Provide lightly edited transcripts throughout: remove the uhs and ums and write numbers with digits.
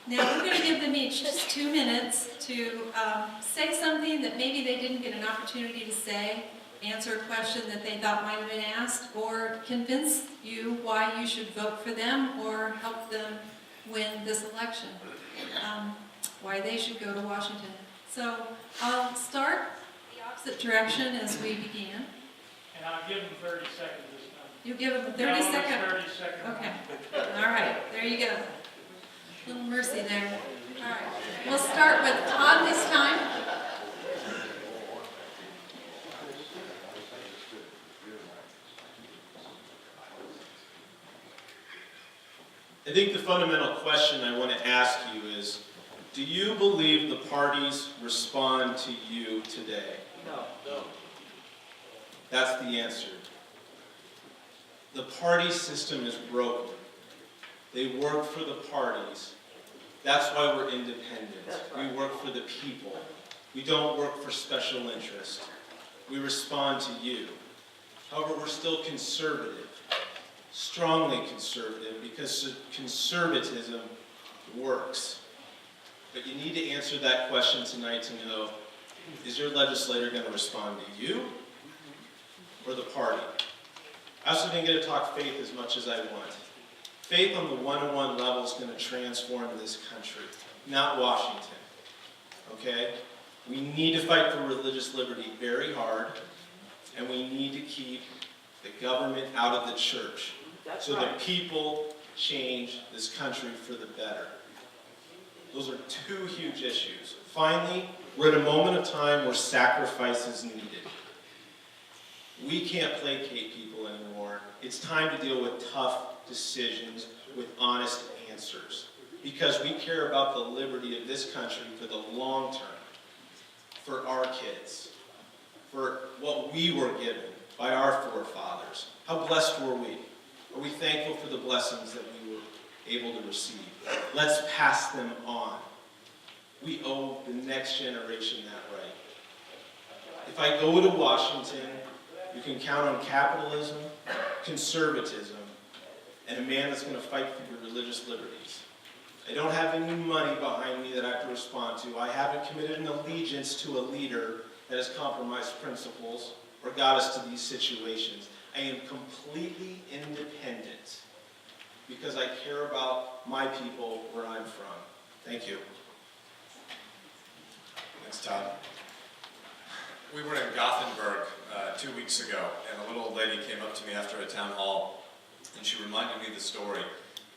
Now we're going to give them each just 2 minutes to say something that maybe they didn't get an opportunity to say, answer a question that they thought might have been asked, or convince you why you should vote for them or help them win this election, why they should go to Washington. So I'll start the opposite direction as we began. And I'll give them 30 seconds this time. You give them 30 No, seconds? 30 seconds. Okay. All right. There you go. Little mercy there. All right. We'll start with Todd this time. I think the fundamental question I want to ask you is, do you believe the parties respond to you today? No. That's the answer. The party system is broken. They work for the parties. That's why we're independent. We work for the people. We don't work for special interest. We respond to you. However, we're still conservative, strongly conservative, because conservatism works. But you need to answer that question tonight to know, is your legislator going to respond to you or the party? I also didn't get to talk faith as much as I want. Faith on the one-on-one level is going to transform this country, not Washington. Okay? We need to fight for religious liberty very hard, and we need to keep the government out of the church so that people change this country for the better. Those are two huge issues. Finally, we're at a moment of time where sacrifice is needed. We can't placate people anymore. It's time to deal with tough decisions with honest answers, because we care about the liberty of this country for the long term, for our kids, for what we were given by our forefathers. How blessed were we? Are we thankful for the blessings that we were able to receive? Let's pass them on. We owe the next generation that right. If I go to Washington, you can count on capitalism, conservatism, and a man that's going to fight for your religious liberties. I don't have any money behind me that I have to respond to. I haven't committed an allegiance to a leader that has compromised principles or got us to these situations. I am completely independent because I care about my people where I'm from. Thank you. Thanks, Todd. We were in Gothenburg 2 weeks ago, and a little old lady came up to me after a town hall, and she reminded me the story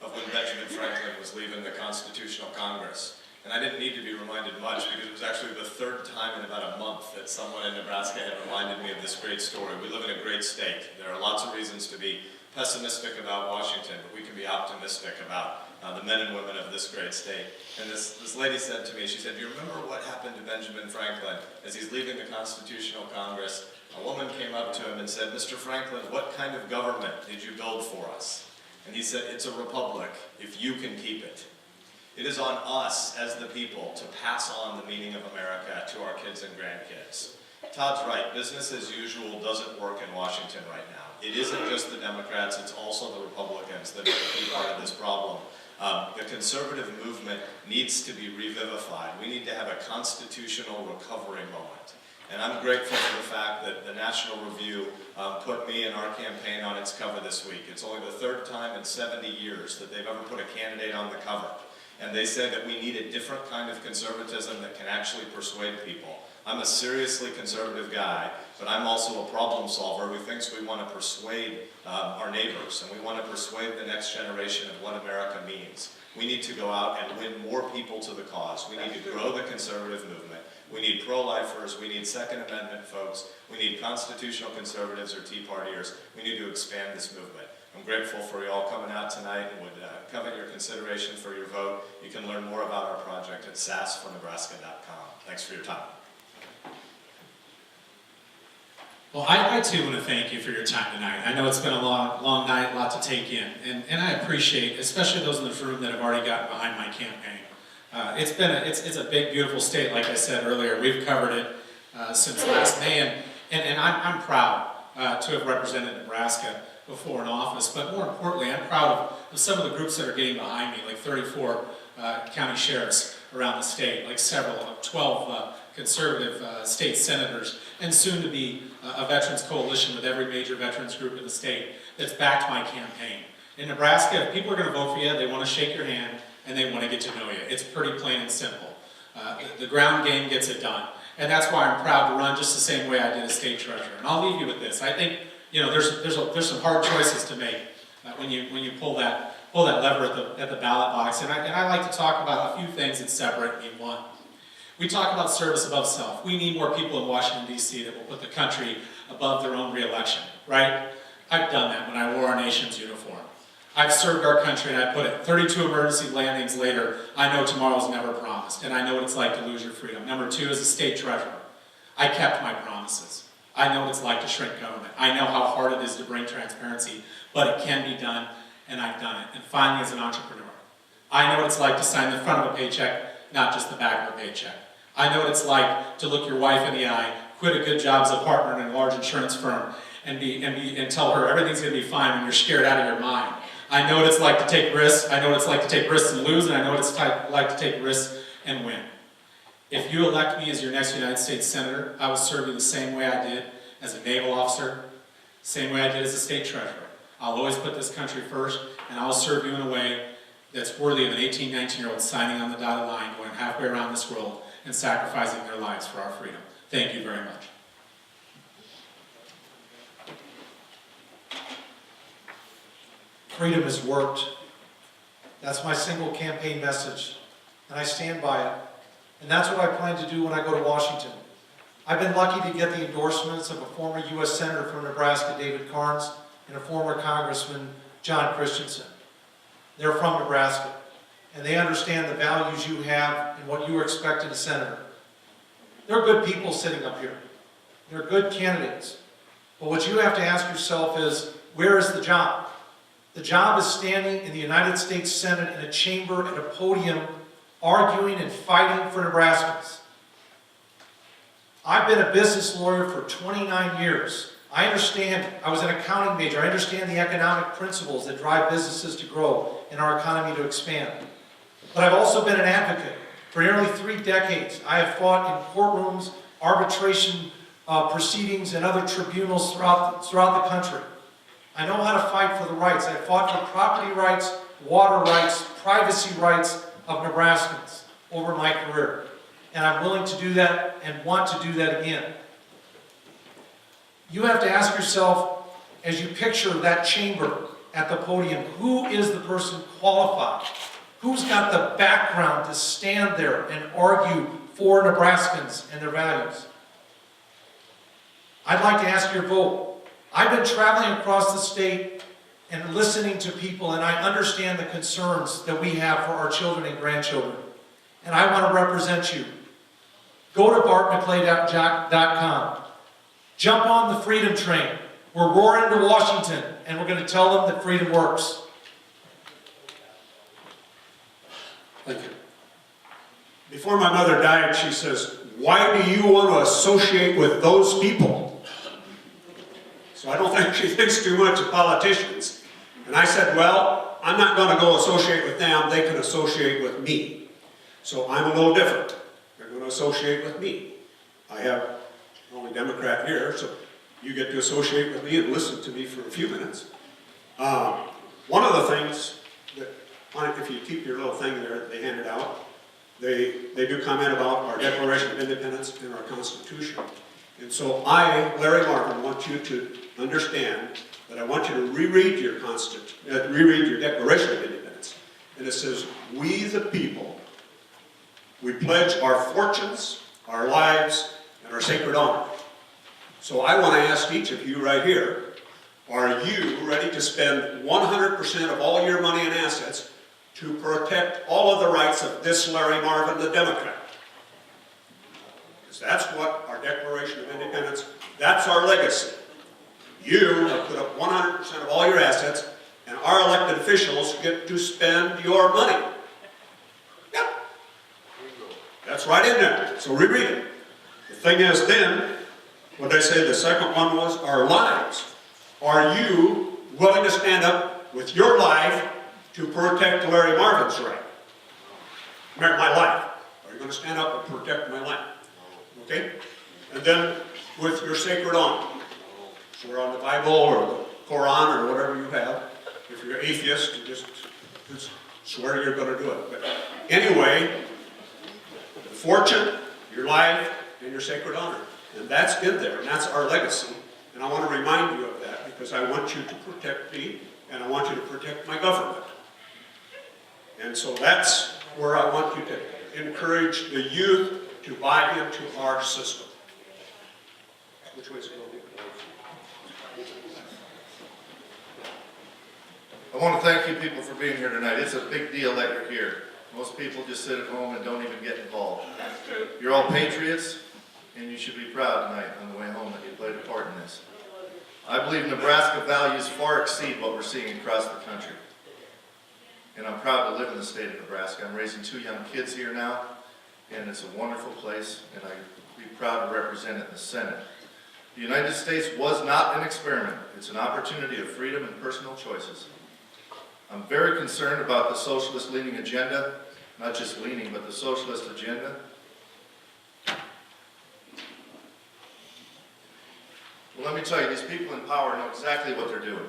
of when Benjamin Franklin was leaving the Constitutional Congress. And I didn't need to be reminded much, because it was actually the third time in about a month that someone in Nebraska had reminded me of this great story. We live in a great state. There are lots of reasons to be pessimistic about Washington, but we can be optimistic about the men and women of this great state. And this lady said to me, she said, "Do you remember what happened to Benjamin Franklin as he's leaving the Constitutional Congress? A woman came up to him and said, 'Mr. Franklin, what kind of government did you build for us?' And he said, 'It's a republic, if you can keep it.' It is on us as the people to pass on the meaning of America to our kids and grandkids." Todd's right. Business as usual doesn't work in Washington right now. It isn't just the Democrats, it's also the Republicans that are a key part of this problem. The conservative movement needs to be revivified. We need to have a constitutional recovery moment. And I'm grateful for the fact that the National Review put me and our campaign on its cover this week. It's only the third time in 70 years that they've ever put a candidate on the cover. And they say that we need a different kind of conservatism that can actually persuade people. I'm a seriously conservative guy, but I'm also a problem solver who thinks we want to persuade our neighbors, and we want to persuade the next generation of what America means. We need to go out and win more people to the cause. We need to grow the conservative movement. We need pro-lifers. We need Second Amendment folks. We need constitutional conservatives or Tea Partiers. We need to expand this movement. I'm grateful for you all coming out tonight, and would covet your consideration for your vote. You can learn more about our project at sassfornebraska.com. Thanks for your time. Well, I too want to thank you for your time tonight. I know it's been a long night, a lot to take in, and I appreciate, especially those in this room that have already gotten behind my campaign. It's a big, beautiful state, like I said earlier. We've covered it since last May, and I'm proud to have represented Nebraska before in office. But more importantly, I'm proud of some of the groups that are getting behind me, like 34 county sheriffs around the state, like 12 conservative state senators, and soon to be a veterans coalition with every major veterans group in the state that's backed my campaign. In Nebraska, if people are going to vote for you, they want to shake your hand and they want to get to know you. It's pretty plain and simple. The ground game gets it done. And that's why I'm proud to run just the same way I did as state treasurer. And I'll leave you with this. I think, there's some hard choices to make when you pull that lever at the ballot box. And I like to talk about a few things that separate me. One, we talk about service above self. We need more people in Washington, D.C. that will put the country above their own re-election, right? I've done that when I wore our nation's uniform. I've served our country, and I put it 32 emergency landings later. I know tomorrow's never promised, and I know what it's like to lose your freedom. Number two, as a state treasurer, I kept my promises. I know what it's like to shrink government. I know how hard it is to bring transparency, but it can be done, and I've done it. And finally, as an entrepreneur, I know what it's like to sign the front of a paycheck, not just the back of a paycheck. I know what it's like to look your wife in the eye, quit a good job as a partner in a large insurance firm, and tell her everything's going to be fine when you're scared out of your mind. I know what it's like to take risks. I know what it's like to take risks and lose, and I know what it's like to take risks and win. If you elect me as your next United States Senator, I will serve you the same way I did as a naval officer, same way I did as a state treasurer. I'll always put this country first, and I'll serve you in a way that's worthy of an 18, 19-year-old signing on the dotted line, going halfway around this world, and sacrificing their lives for our freedom. Thank you very much. Freedom has worked. That's my single campaign message, and I stand by it. And that's what I plan to do when I go to Washington. I've been lucky to get the endorsements of a former U.S. Senator from Nebraska, David Carnes, and a former Congressman, John Christensen. They're from Nebraska, and they understand the values you have and what you expect in a senator. They're good people sitting up here. They're good candidates. But what you have to ask yourself is, where is the job? The job is standing in the United States Senate in a chamber at a podium, arguing and fighting for Nebraskans. I've been a business lawyer for 29 years. I was an accounting major. I understand the economic principles that drive businesses to grow and our economy to expand. But I've also been an advocate. For nearly 3 decades, I have fought in courtrooms, arbitration proceedings, and other tribunals throughout the country. I know how to fight for the rights. I fought for property rights, water rights, privacy rights of Nebraskans over my career. And I'm willing to do that and want to do that again. You have to ask yourself, as you picture that chamber at the podium, who is the person qualified? Who's got the background to stand there and argue for Nebraskans and their values? I'd like to ask your vote. I've been traveling across the state and listening to people, and I understand the concerns that we have for our children and grandchildren. And I want to represent you. Go to bartmccleay.com. Jump on the freedom train. We're roaring to Washington, and we're going to tell them that freedom works. Thank you. Before my mother died, she says, "Why do you want to associate with those people?" So I don't think she thinks too much of politicians. And I said, well, I'm not going to go associate with them. They can associate with me. So I'm a little different. They're going to associate with me. I have the only Democrat here, so you get to associate with me and listen to me for a few minutes. One of the things that, if you keep your little thing there that they handed out, they do comment about our Declaration of Independence and our Constitution. And so I, Larry Marvin, want you to understand that I want you to reread your Declaration of Independence. And it says, "We the people, we pledge our fortunes, our lives, and our sacred honor." So I want to ask each of you right here, are you ready to spend 100% of all your money and assets to protect all of the rights of this Larry Marvin, the Democrat? Because that's what our Declaration of Independence, that's our legacy. You have put up 100% of all your assets, and our elected officials get to spend your money. Yep. That's right in there. So reread it. The thing is then, what they say the second one was our lives. Are you willing to stand up with your life to protect Larry Marvin's right? my life? Are you going to stand up and protect my life? Okay? And then with your sacred honor, swear on the Bible or the Quran or whatever you have. If you're atheist, you just swear you're going to do it. But anyway, the fortune, your life, and your sacred honor. And that's in there, and that's our legacy. And I want to remind you of that because I want you to protect me, and I want you to protect my government. And so that's where I want you to encourage the youth to buy into our system. Which way is it going? I want to thank you people for being here tonight. It's a big deal that you're here. Most people just sit at home and don't even get involved. That's true. You're all patriots, and you should be proud tonight on the way home that you played a part in this. I believe Nebraska values far exceed what we're seeing across the country. And I'm proud to live in the state of Nebraska. I'm raising 2 young kids here now, and it's a wonderful place, and I'd be proud to represent it in the Senate. The United States was not an experiment. It's an opportunity of freedom and personal choices. I'm very concerned about the socialist-leaning agenda, not just leaning, but the socialist agenda. Well, let me tell you, these people in power know exactly what they're doing.